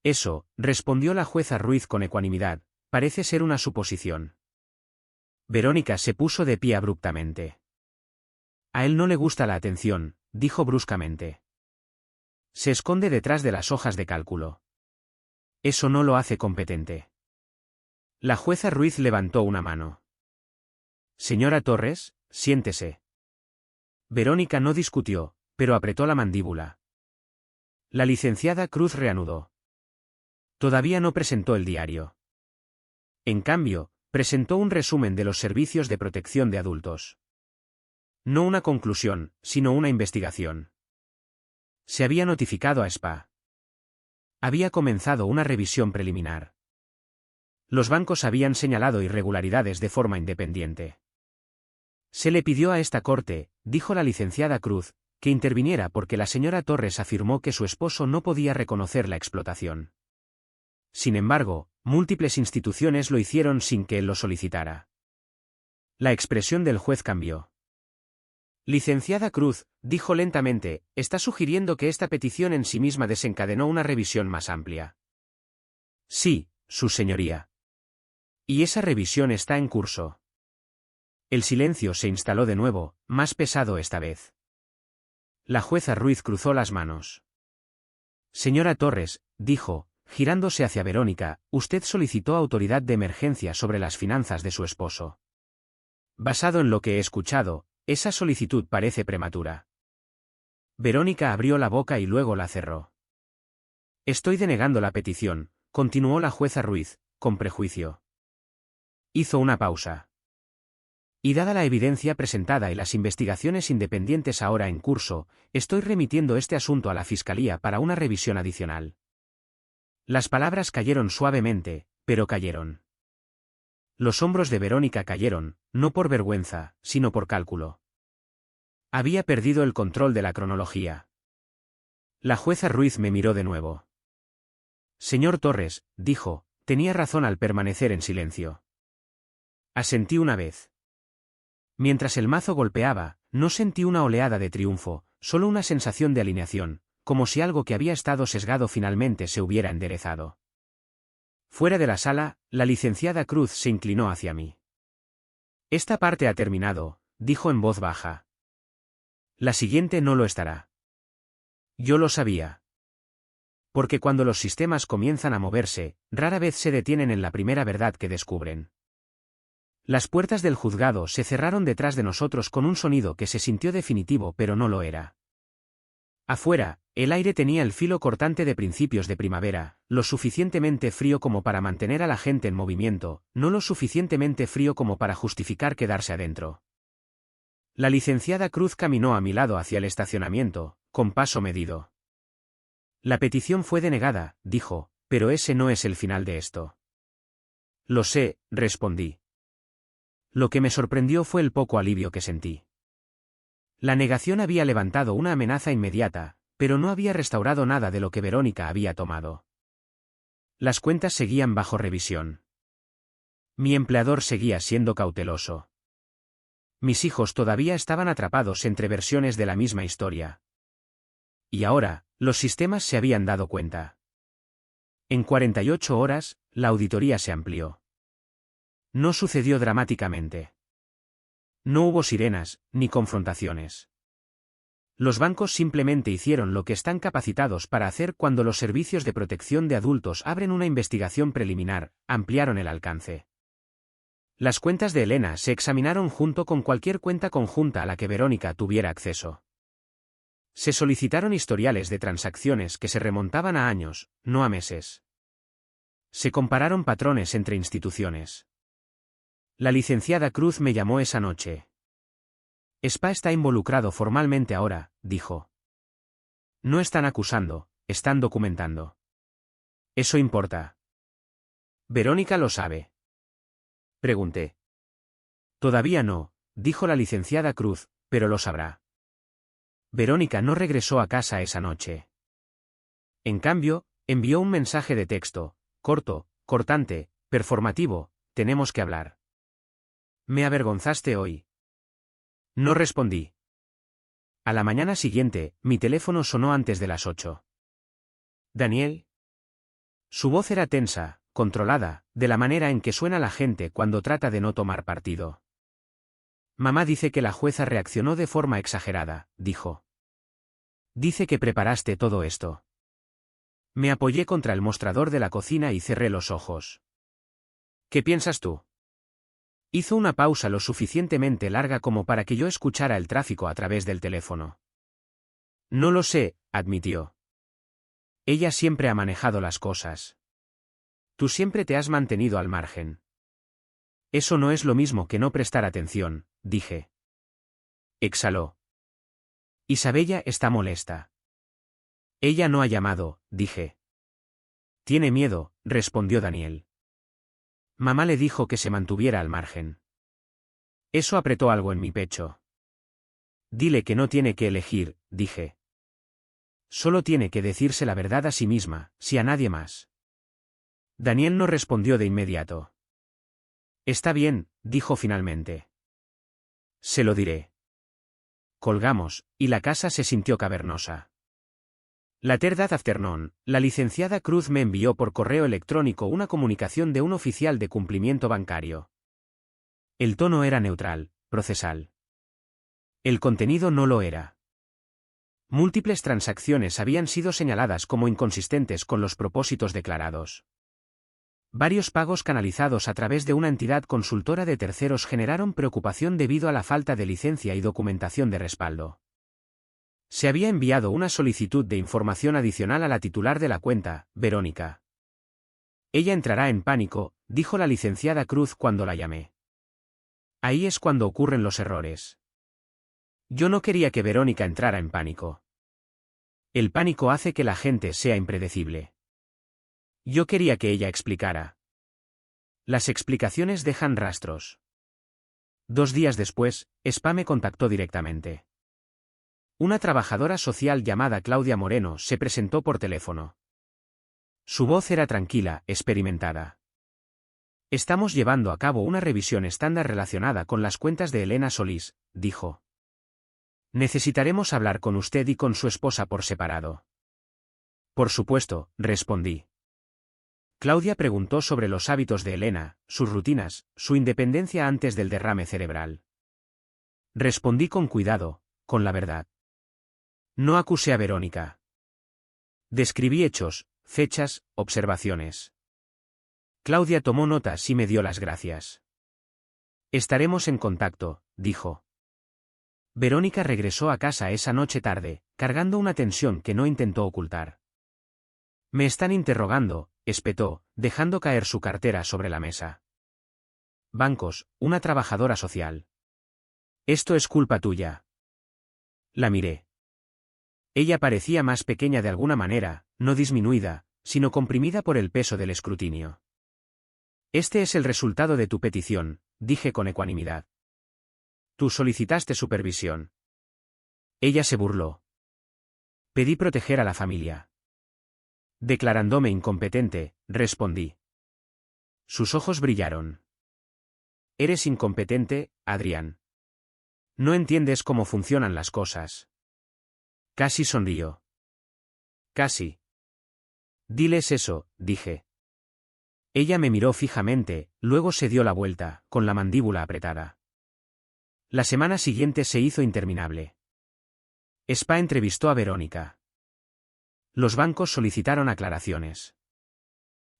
Eso, respondió la jueza Ruiz con ecuanimidad, parece ser una suposición. Verónica se puso de pie abruptamente. A él no le gusta la atención, dijo bruscamente. Se esconde detrás de las hojas de cálculo. Eso no lo hace competente. La jueza Ruiz levantó una mano. Señora Torres, siéntese. Verónica no discutió, pero apretó la mandíbula. La licenciada Cruz reanudó. Todavía no presentó el diario. En cambio, presentó un resumen de los servicios de protección de adultos. No una conclusión, sino una investigación. Se había notificado a SPA. Había comenzado una revisión preliminar. Los bancos habían señalado irregularidades de forma independiente. Se le pidió a esta corte, dijo la licenciada Cruz, que interviniera porque la señora Torres afirmó que su esposo no podía reconocer la explotación. Sin embargo, múltiples instituciones lo hicieron sin que él lo solicitara. La expresión del juez cambió. Licenciada Cruz, dijo lentamente, está sugiriendo que esta petición en sí misma desencadenó una revisión más amplia. Sí, su señoría. Y esa revisión está en curso. El silencio se instaló de nuevo, más pesado esta vez. La jueza Ruiz cruzó las manos. Señora Torres, dijo, girándose hacia Verónica, usted solicitó autoridad de emergencia sobre las finanzas de su esposo. Basado en lo que he escuchado, esa solicitud parece prematura. Verónica abrió la boca y luego la cerró. Estoy denegando la petición, continuó la jueza Ruiz, con prejuicio. Hizo una pausa. Y dada la evidencia presentada y las investigaciones independientes ahora en curso, estoy remitiendo este asunto a la Fiscalía para una revisión adicional. Las palabras cayeron suavemente, pero cayeron. Los hombros de Verónica cayeron, no por vergüenza, sino por cálculo. Había perdido el control de la cronología. La jueza Ruiz me miró de nuevo. Señor Torres, dijo, tenía razón al permanecer en silencio. Asentí una vez. Mientras el mazo golpeaba, no sentí una oleada de triunfo, solo una sensación de alineación, como si algo que había estado sesgado finalmente se hubiera enderezado. Fuera de la sala, la licenciada Cruz se inclinó hacia mí. Esta parte ha terminado, dijo en voz baja. La siguiente no lo estará. Yo lo sabía. Porque cuando los sistemas comienzan a moverse, rara vez se detienen en la primera verdad que descubren. Las puertas del juzgado se cerraron detrás de nosotros con un sonido que se sintió definitivo pero no lo era. Afuera, el aire tenía el filo cortante de principios de primavera, lo suficientemente frío como para mantener a la gente en movimiento, no lo suficientemente frío como para justificar quedarse adentro. La licenciada Cruz caminó a mi lado hacia el estacionamiento, con paso medido. La petición fue denegada, dijo, pero ese no es el final de esto. Lo sé, respondí. Lo que me sorprendió fue el poco alivio que sentí. La negación había levantado una amenaza inmediata, pero no había restaurado nada de lo que Verónica había tomado. Las cuentas seguían bajo revisión. Mi empleador seguía siendo cauteloso. Mis hijos todavía estaban atrapados entre versiones de la misma historia. Y ahora, los sistemas se habían dado cuenta. En 48 horas, la auditoría se amplió. No sucedió dramáticamente. No hubo sirenas, ni confrontaciones. Los bancos simplemente hicieron lo que están capacitados para hacer cuando los servicios de protección de adultos abren una investigación preliminar, ampliaron el alcance. Las cuentas de Elena se examinaron junto con cualquier cuenta conjunta a la que Verónica tuviera acceso. Se solicitaron historiales de transacciones que se remontaban a años, no a meses. Se compararon patrones entre instituciones. La licenciada Cruz me llamó esa noche. SPA está involucrado formalmente ahora, dijo. No están acusando, están documentando. Eso importa. ¿Verónica lo sabe? Pregunté. Todavía no, dijo la licenciada Cruz, pero lo sabrá. Verónica no regresó a casa esa noche. En cambio, envió un mensaje de texto, corto, cortante, performativo, tenemos que hablar. Me avergonzaste hoy. No respondí. A la mañana siguiente, mi teléfono sonó antes de las 8. ¿Daniel? Su voz era tensa, controlada, de la manera en que suena la gente cuando trata de no tomar partido. Mamá dice que la jueza reaccionó de forma exagerada, dijo. Dice que preparaste todo esto. Me apoyé contra el mostrador de la cocina y cerré los ojos. ¿Qué piensas tú? Hizo una pausa lo suficientemente larga como para que yo escuchara el tráfico a través del teléfono. No lo sé, admitió. Ella siempre ha manejado las cosas. Tú siempre te has mantenido al margen. Eso no es lo mismo que no prestar atención, dije. exhaló. Isabella está molesta. Ella no ha llamado, dije. Tiene miedo, respondió Daniel. Mamá le dijo que se mantuviera al margen. Eso apretó algo en mi pecho. Dile que no tiene que elegir, dije. Solo tiene que decirse la verdad a sí misma, si a nadie más. Daniel no respondió de inmediato. Está bien, dijo finalmente. Se lo diré. Colgamos, y la casa se sintió cavernosa. La that afternoon, la licenciada Cruz me envió por correo electrónico una comunicación de un oficial de cumplimiento bancario. El tono era neutral, procesal. El contenido no lo era. Múltiples transacciones habían sido señaladas como inconsistentes con los propósitos declarados. Varios pagos canalizados a través de una entidad consultora de terceros generaron preocupación debido a la falta de licencia y documentación de respaldo. Se había enviado una solicitud de información adicional a la titular de la cuenta, Verónica. Ella entrará en pánico, dijo la licenciada Cruz cuando la llamé. Ahí es cuando ocurren los errores. Yo no quería que Verónica entrara en pánico. El pánico hace que la gente sea impredecible. Yo quería que ella explicara. Las explicaciones dejan rastros. 2 días después, Spa me contactó directamente. Una trabajadora social llamada Claudia Moreno se presentó por teléfono. Su voz era tranquila, experimentada. Estamos llevando a cabo una revisión estándar relacionada con las cuentas de Elena Solís, dijo. Necesitaremos hablar con usted y con su esposa por separado. Por supuesto, respondí. Claudia preguntó sobre los hábitos de Elena, sus rutinas, su independencia antes del derrame cerebral. Respondí con cuidado, con la verdad. No acusé a Verónica. Describí hechos, fechas, observaciones. Claudia tomó notas y me dio las gracias. Estaremos en contacto, dijo. Verónica regresó a casa esa noche tarde, cargando una tensión que no intentó ocultar. Me están interrogando, espetó, dejando caer su cartera sobre la mesa. Bancos, una trabajadora social. Esto es culpa tuya. La miré. Ella parecía más pequeña de alguna manera, no disminuida, sino comprimida por el peso del escrutinio. Este es el resultado de tu petición, dije con ecuanimidad. Tú solicitaste supervisión. Ella se burló. Pedí proteger a la familia. Declarándome incompetente, respondí. Sus ojos brillaron. Eres incompetente, Adrián. No entiendes cómo funcionan las cosas. Casi sonrió. Casi. Diles eso, dije. Ella me miró fijamente, luego se dio la vuelta, con la mandíbula apretada. La semana siguiente se hizo interminable. Spa entrevistó a Verónica. Los bancos solicitaron aclaraciones.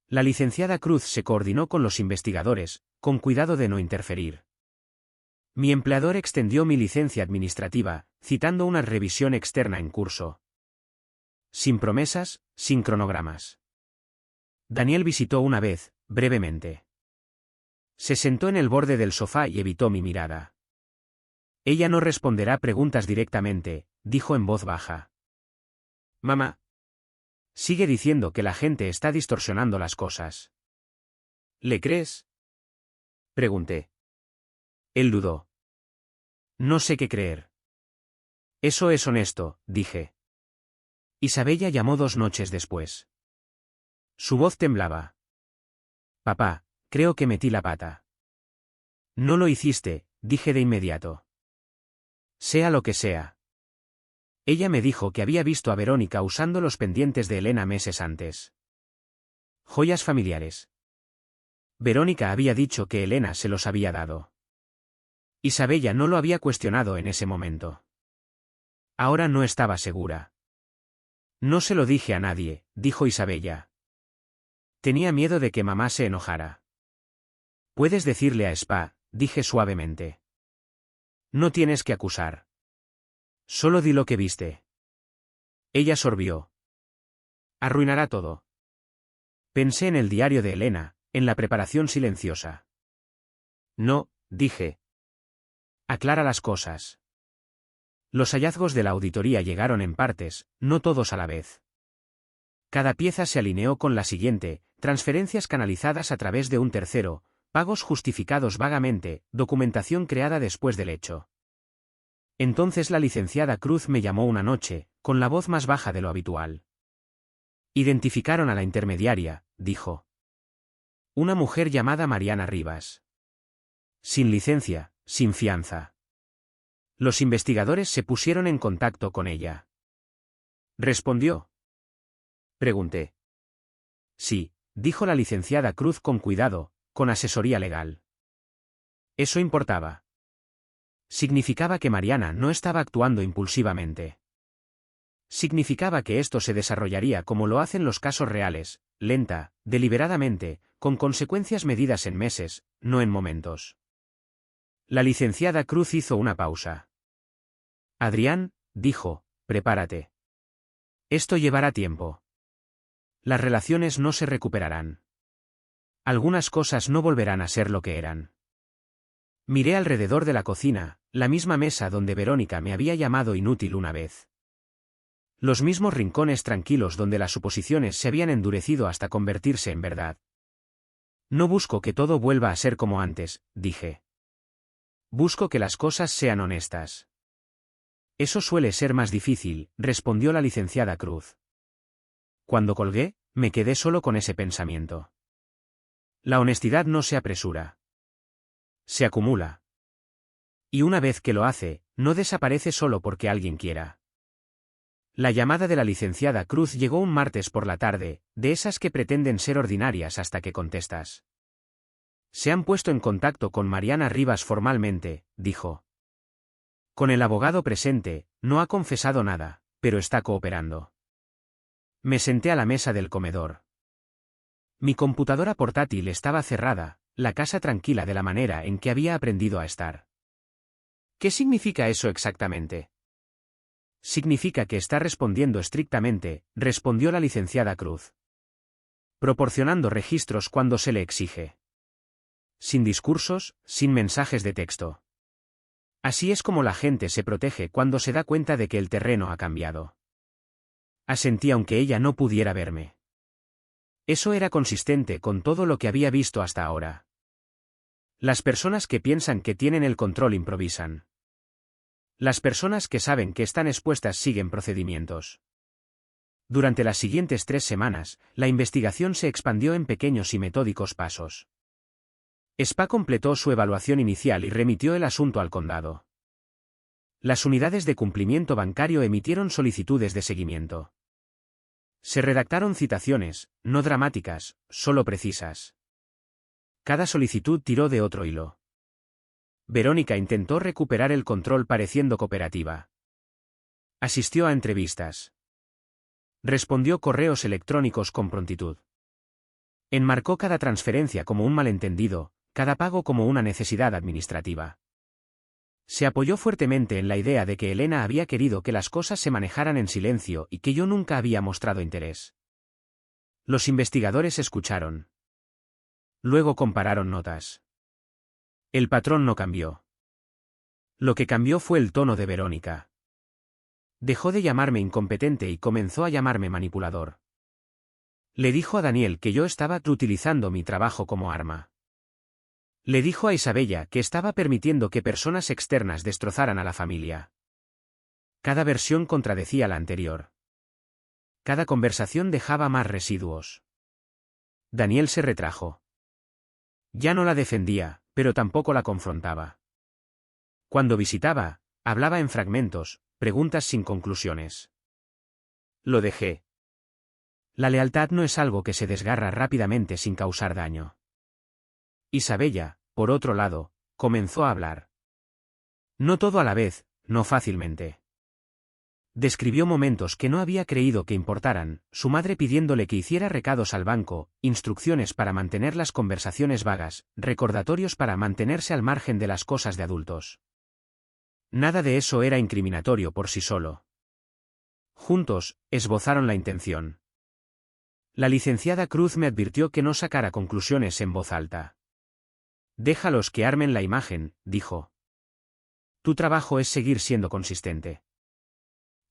La licenciada Cruz se coordinó con los investigadores, con cuidado de no interferir. Mi empleador extendió mi licencia administrativa, citando una revisión externa en curso. Sin promesas, sin cronogramas. Daniel visitó una vez, brevemente. Se sentó en el borde del sofá y evitó mi mirada. Ella no responderá preguntas directamente, dijo en voz baja. Mamá. Sigue diciendo que la gente está distorsionando las cosas. ¿Le crees? Pregunté. Él dudó. No sé qué creer. Eso es honesto, dije. Isabella llamó 2 noches después. Su voz temblaba. Papá, creo que metí la pata. No lo hiciste, dije de inmediato. Sea lo que sea. Ella me dijo que había visto a Verónica usando los pendientes de Elena meses antes. Joyas familiares. Verónica había dicho que Elena se los había dado. Isabella no lo había cuestionado en ese momento. Ahora no estaba segura. No se lo dije a nadie, dijo Isabella. Tenía miedo de que mamá se enojara. Puedes decirle a Spa, dije suavemente. No tienes que acusar. Solo di lo que viste. Ella sorbió. Arruinará todo. Pensé en el diario de Elena, en la preparación silenciosa. No, dije. Aclara las cosas. Los hallazgos de la auditoría llegaron en partes, no todos a la vez. Cada pieza se alineó con la siguiente, transferencias canalizadas a través de un tercero, pagos justificados vagamente, documentación creada después del hecho. Entonces la licenciada Cruz me llamó una noche, con la voz más baja de lo habitual. Identificaron a la intermediaria, dijo. Una mujer llamada Mariana Rivas. Sin licencia, sin fianza. Los investigadores se pusieron en contacto con ella. ¿Respondió? Pregunté. Sí, dijo la licenciada Cruz con cuidado, con asesoría legal. Eso importaba. Significaba que Mariana no estaba actuando impulsivamente. Significaba que esto se desarrollaría como lo hacen los casos reales, lenta, deliberadamente, con consecuencias medidas en meses, no en momentos. La licenciada Cruz hizo una pausa. Adrián, dijo, prepárate. Esto llevará tiempo. Las relaciones no se recuperarán. Algunas cosas no volverán a ser lo que eran. Miré alrededor de la cocina, la misma mesa donde Verónica me había llamado inútil una vez. Los mismos rincones tranquilos donde las suposiciones se habían endurecido hasta convertirse en verdad. No busco que todo vuelva a ser como antes, dije. Busco que las cosas sean honestas. Eso suele ser más difícil, respondió la licenciada Cruz. Cuando colgué, me quedé solo con ese pensamiento. La honestidad no se apresura. Se acumula. Y una vez que lo hace, no desaparece solo porque alguien quiera. La llamada de la licenciada Cruz llegó un martes por la tarde, de esas que pretenden ser ordinarias hasta que contestas. Se han puesto en contacto con Mariana Rivas formalmente, dijo. Con el abogado presente, no ha confesado nada, pero está cooperando. Me senté a la mesa del comedor. Mi computadora portátil estaba cerrada, la casa tranquila de la manera en que había aprendido a estar. ¿Qué significa eso exactamente? Significa que está respondiendo estrictamente, respondió la licenciada Cruz. Proporcionando registros cuando se le exige. Sin discursos, sin mensajes de texto. Así es como la gente se protege cuando se da cuenta de que el terreno ha cambiado. Asentí aunque ella no pudiera verme. Eso era consistente con todo lo que había visto hasta ahora. Las personas que piensan que tienen el control improvisan. Las personas que saben que están expuestas siguen procedimientos. Durante las siguientes 3 semanas, la investigación se expandió en pequeños y metódicos pasos. SPA completó su evaluación inicial y remitió el asunto al condado. Las unidades de cumplimiento bancario emitieron solicitudes de seguimiento. Se redactaron citaciones, no dramáticas, solo precisas. Cada solicitud tiró de otro hilo. Verónica intentó recuperar el control pareciendo cooperativa. Asistió a entrevistas. Respondió correos electrónicos con prontitud. Enmarcó cada transferencia como un malentendido, cada pago como una necesidad administrativa. Se apoyó fuertemente en la idea de que Elena había querido que las cosas se manejaran en silencio y que yo nunca había mostrado interés. Los investigadores escucharon. Luego compararon notas. El patrón no cambió. Lo que cambió fue el tono de Verónica. Dejó de llamarme incompetente y comenzó a llamarme manipulador. Le dijo a Daniel que yo estaba utilizando mi trabajo como arma. Le dijo a Isabella que estaba permitiendo que personas externas destrozaran a la familia. Cada versión contradecía la anterior. Cada conversación dejaba más residuos. Daniel se retrajo. Ya no la defendía, pero tampoco la confrontaba. Cuando visitaba, hablaba en fragmentos, preguntas sin conclusiones. Lo dejé. La lealtad no es algo que se desgarra rápidamente sin causar daño. Isabella, por otro lado, comenzó a hablar. No todo a la vez, no fácilmente. Describió momentos que no había creído que importaran, su madre pidiéndole que hiciera recados al banco, instrucciones para mantener las conversaciones vagas, recordatorios para mantenerse al margen de las cosas de adultos. Nada de eso era incriminatorio por sí solo. Juntos, esbozaron la intención. La licenciada Cruz me advirtió que no sacara conclusiones en voz alta. Déjalos que armen la imagen, dijo. Tu trabajo es seguir siendo consistente.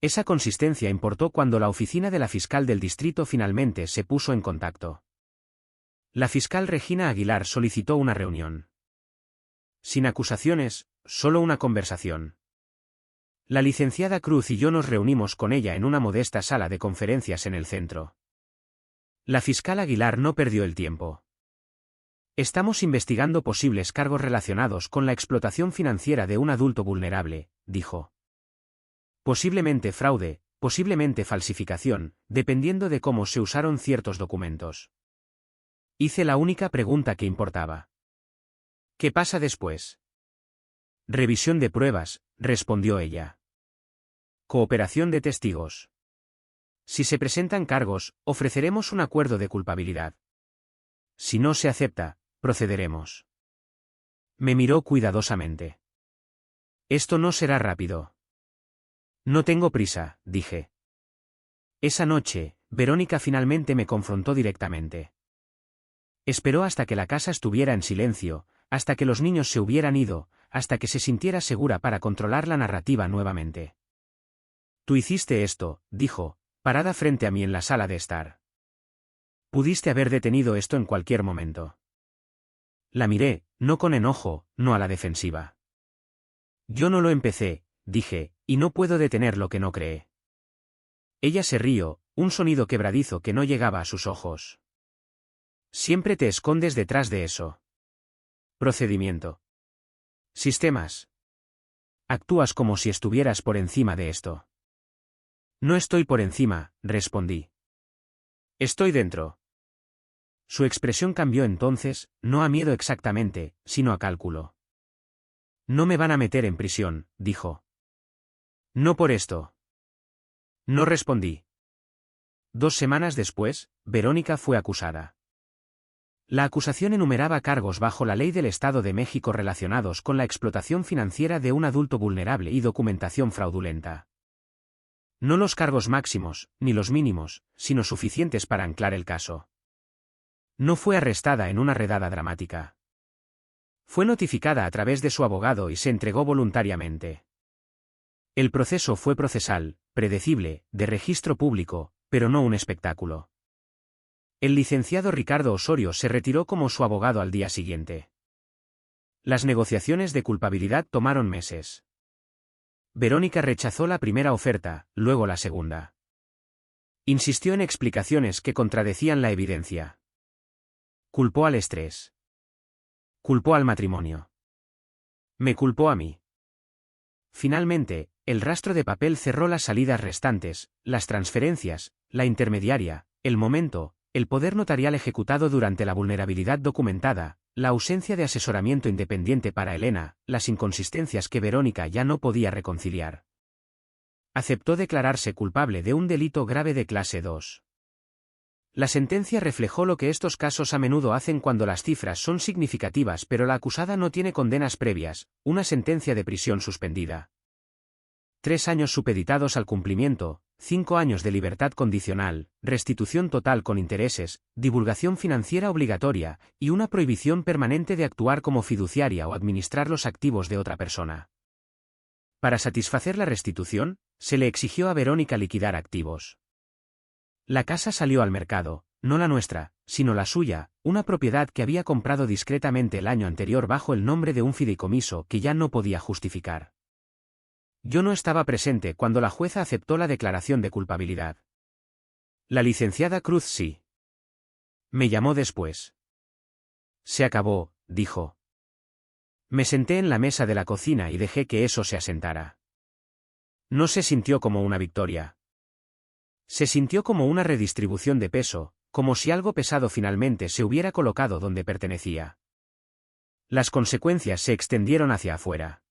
Esa consistencia importó cuando la oficina de la fiscal del distrito finalmente se puso en contacto. La fiscal Regina Aguilar solicitó una reunión. Sin acusaciones, solo una conversación. La licenciada Cruz y yo nos reunimos con ella en una modesta sala de conferencias en el centro. La fiscal Aguilar no perdió el tiempo. Estamos investigando posibles cargos relacionados con la explotación financiera de un adulto vulnerable, dijo. Posiblemente fraude, posiblemente falsificación, dependiendo de cómo se usaron ciertos documentos. Hice la única pregunta que importaba. ¿Qué pasa después? Revisión de pruebas, respondió ella. Cooperación de testigos. Si se presentan cargos, ofreceremos un acuerdo de culpabilidad. Si no se acepta, procederemos. Me miró cuidadosamente. Esto no será rápido. No tengo prisa, dije. Esa noche, Verónica finalmente me confrontó directamente. Esperó hasta que la casa estuviera en silencio, hasta que los niños se hubieran ido, hasta que se sintiera segura para controlar la narrativa nuevamente. Tú hiciste esto, dijo, parada frente a mí en la sala de estar. Pudiste haber detenido esto en cualquier momento. La miré, no con enojo, no a la defensiva. Yo no lo empecé, dije, y no puedo detener lo que no cree. Ella se rió, un sonido quebradizo que no llegaba a sus ojos. Siempre te escondes detrás de eso. Procedimiento. Sistemas. Actúas como si estuvieras por encima de esto. No estoy por encima, respondí. Estoy dentro. Su expresión cambió entonces, no a miedo exactamente, sino a cálculo. No me van a meter en prisión, dijo. No por esto. No respondí. 2 semanas después, Verónica fue acusada. La acusación enumeraba cargos bajo la ley del Estado de México relacionados con la explotación financiera de un adulto vulnerable y documentación fraudulenta. No los cargos máximos, ni los mínimos, sino suficientes para anclar el caso. No fue arrestada en una redada dramática. Fue notificada a través de su abogado y se entregó voluntariamente. El proceso fue procesal, predecible, de registro público, pero no un espectáculo. El licenciado Ricardo Osorio se retiró como su abogado al día siguiente. Las negociaciones de culpabilidad tomaron meses. Verónica rechazó la primera oferta, luego la segunda. Insistió en explicaciones que contradecían la evidencia. Culpó al estrés. Culpó al matrimonio. Me culpó a mí. Finalmente, el rastro de papel cerró las salidas restantes, las transferencias, la intermediaria, el momento, el poder notarial ejecutado durante la vulnerabilidad documentada, la ausencia de asesoramiento independiente para Elena, las inconsistencias que Verónica ya no podía reconciliar. Aceptó declararse culpable de un delito grave de clase 2. La sentencia reflejó lo que estos casos a menudo hacen cuando las cifras son significativas pero la acusada no tiene condenas previas, una sentencia de prisión suspendida. 3 años supeditados al cumplimiento, 5 años de libertad condicional, restitución total con intereses, divulgación financiera obligatoria, y una prohibición permanente de actuar como fiduciaria o administrar los activos de otra persona. Para satisfacer la restitución, se le exigió a Verónica liquidar activos. La casa salió al mercado, no la nuestra, sino la suya, una propiedad que había comprado discretamente el año anterior bajo el nombre de un fideicomiso que ya no podía justificar. Yo no estaba presente cuando la jueza aceptó la declaración de culpabilidad. La licenciada Cruz sí. Me llamó después. Se acabó, dijo. Me senté en la mesa de la cocina y dejé que eso se asentara. No se sintió como una victoria. Se sintió como una redistribución de peso, como si algo pesado finalmente se hubiera colocado donde pertenecía. Las consecuencias se extendieron hacia afuera.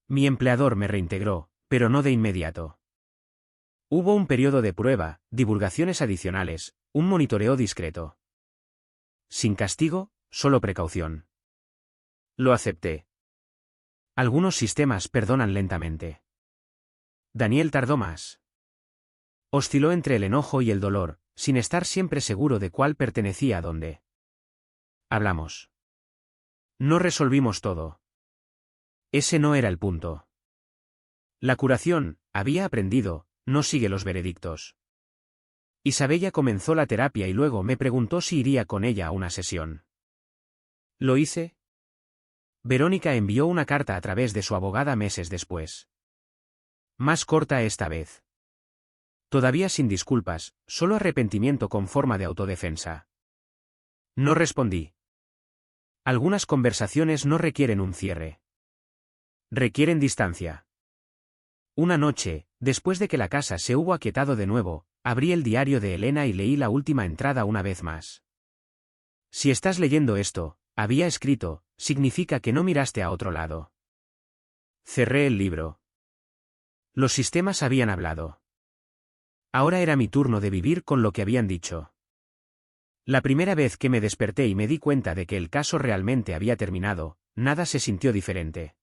Mi empleador me reintegró, pero no de inmediato. Hubo un periodo de prueba, divulgaciones adicionales, un monitoreo discreto. Sin castigo, solo precaución. Lo acepté. Algunos sistemas perdonan lentamente. Daniel tardó más. Osciló entre el enojo y el dolor, sin estar siempre seguro de cuál pertenecía a dónde. Hablamos. No resolvimos todo. Ese no era el punto. La curación, había aprendido, no sigue los veredictos. Isabella comenzó la terapia y luego me preguntó si iría con ella a una sesión. ¿Lo hice? Verónica envió una carta a través de su abogada meses después. Más corta esta vez. Todavía sin disculpas, solo arrepentimiento con forma de autodefensa. No respondí. Algunas conversaciones no requieren un cierre. Requieren distancia. Una noche, después de que la casa se hubo aquietado de nuevo, abrí el diario de Elena y leí la última entrada una vez más. Si estás leyendo esto, había escrito, significa que no miraste a otro lado. Cerré el libro. Los sistemas habían hablado. Ahora era mi turno de vivir con lo que habían dicho. La primera vez que me desperté y me di cuenta de que el caso realmente había terminado, nada se sintió diferente.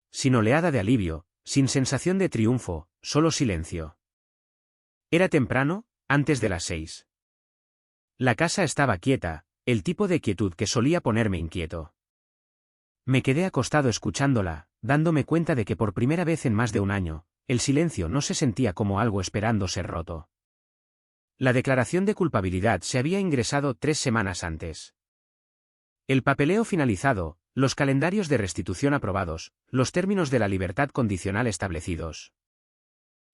Sin oleada de alivio, sin sensación de triunfo, solo silencio. Era temprano, antes de las 6. La casa estaba quieta, el tipo de quietud que solía ponerme inquieto. Me quedé acostado escuchándola, dándome cuenta de que por primera vez en más de un año, el silencio no se sentía como algo esperando ser roto. La declaración de culpabilidad se había ingresado 3 semanas antes. El papeleo finalizado, los calendarios de restitución aprobados, los términos de la libertad condicional establecidos.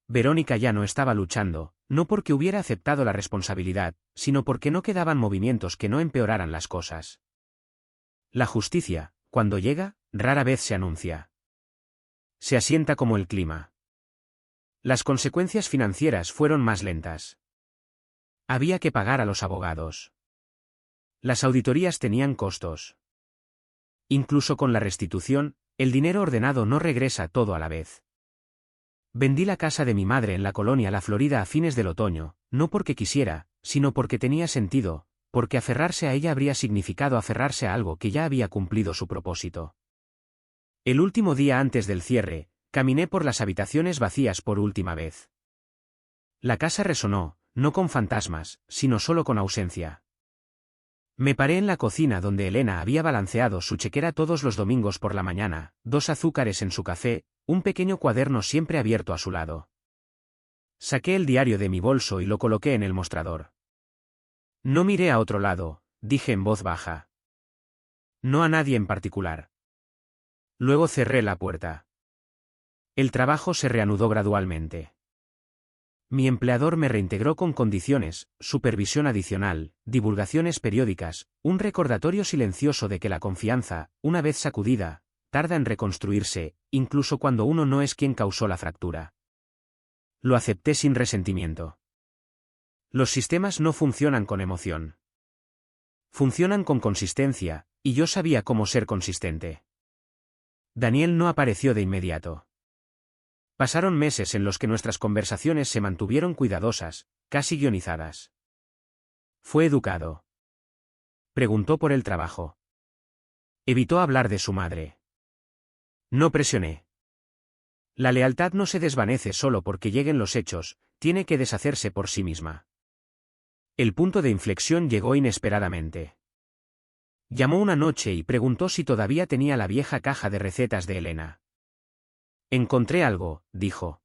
Verónica ya no estaba luchando, no porque hubiera aceptado la responsabilidad, sino porque no quedaban movimientos que no empeoraran las cosas. La justicia, cuando llega, rara vez se anuncia. Se asienta como el clima. Las consecuencias financieras fueron más lentas. Había que pagar a los abogados. Las auditorías tenían costos. Incluso con la restitución, el dinero ordenado no regresa todo a la vez. Vendí la casa de mi madre en la colonia La Florida a fines del otoño, no porque quisiera, sino porque tenía sentido, porque aferrarse a ella habría significado aferrarse a algo que ya había cumplido su propósito. El último día antes del cierre, caminé por las habitaciones vacías por última vez. La casa resonó, no con fantasmas, sino solo con ausencia. Me paré en la cocina donde Elena había balanceado su chequera todos los domingos por la mañana, 2 azúcares en su café, un pequeño cuaderno siempre abierto a su lado. Saqué el diario de mi bolso y lo coloqué en el mostrador. No miré a otro lado, dije en voz baja. No a nadie en particular. Luego cerré la puerta. El trabajo se reanudó gradualmente. Mi empleador me reintegró con condiciones, supervisión adicional, divulgaciones periódicas, un recordatorio silencioso de que la confianza, una vez sacudida, tarda en reconstruirse, incluso cuando uno no es quien causó la fractura. Lo acepté sin resentimiento. Los sistemas no funcionan con emoción. Funcionan con consistencia, y yo sabía cómo ser consistente. Daniel no apareció de inmediato. Pasaron meses en los que nuestras conversaciones se mantuvieron cuidadosas, casi guionizadas. ¿Fue educado? Preguntó por el trabajo. Evitó hablar de su madre. No presioné. La lealtad no se desvanece solo porque lleguen los hechos, tiene que deshacerse por sí misma. El punto de inflexión llegó inesperadamente. Llamó una noche y preguntó si todavía tenía la vieja caja de recetas de Elena. Encontré algo, dijo.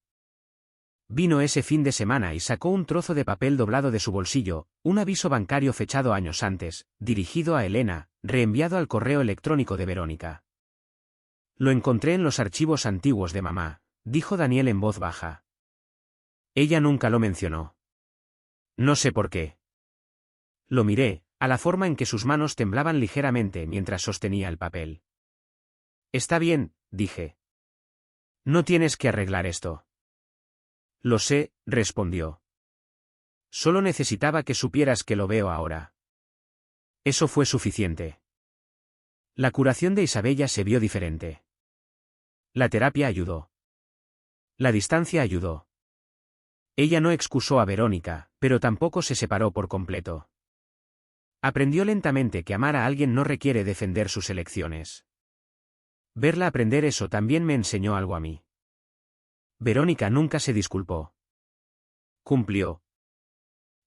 Vino ese fin de semana y sacó un trozo de papel doblado de su bolsillo, un aviso bancario fechado años antes, dirigido a Elena, reenviado al correo electrónico de Verónica. Lo encontré en los archivos antiguos de mamá, dijo Daniel en voz baja. Ella nunca lo mencionó. No sé por qué. Lo miré, a la forma en que sus manos temblaban ligeramente mientras sostenía el papel. Está bien, dije. No tienes que arreglar esto. Lo sé, respondió. Solo necesitaba que supieras que lo veo ahora. Eso fue suficiente. La curación de Isabella se vio diferente. La terapia ayudó. La distancia ayudó. Ella no excusó a Verónica, pero tampoco se separó por completo. Aprendió lentamente que amar a alguien no requiere defender sus elecciones. Verla aprender eso también me enseñó algo a mí. Verónica nunca se disculpó. Cumplió.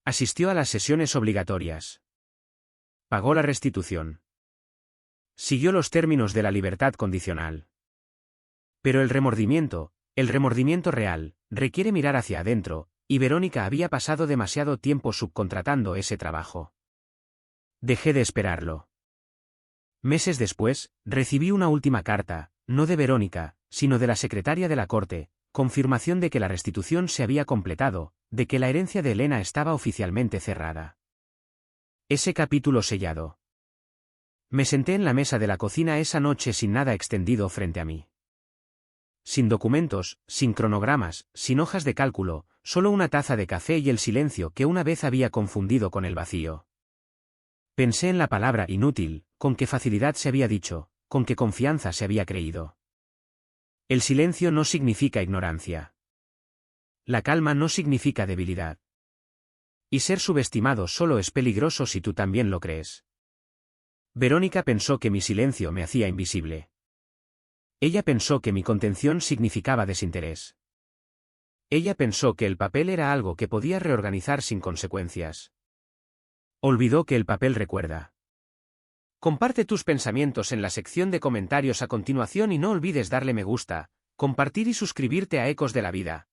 Asistió a las sesiones obligatorias. Pagó la restitución. Siguió los términos de la libertad condicional. Pero el remordimiento real, requiere mirar hacia adentro, y Verónica había pasado demasiado tiempo subcontratando ese trabajo. Dejé de esperarlo. Meses después, recibí una última carta, no de Verónica, sino de la secretaria de la corte, confirmación de que la restitución se había completado, de que la herencia de Elena estaba oficialmente cerrada. Ese capítulo sellado. Me senté en la mesa de la cocina esa noche sin nada extendido frente a mí. Sin documentos, sin cronogramas, sin hojas de cálculo, solo una taza de café y el silencio que una vez había confundido con el vacío. Pensé en la palabra inútil, con qué facilidad se había dicho, con qué confianza se había creído. El silencio no significa ignorancia. La calma no significa debilidad. Y ser subestimado solo es peligroso si tú también lo crees. Verónica pensó que mi silencio me hacía invisible. Ella pensó que mi contención significaba desinterés. Ella pensó que el papel era algo que podía reorganizar sin consecuencias. Olvidó que el papel recuerda. Comparte tus pensamientos en la sección de comentarios a continuación y no olvides darle me gusta, compartir y suscribirte a Ecos de la Vida.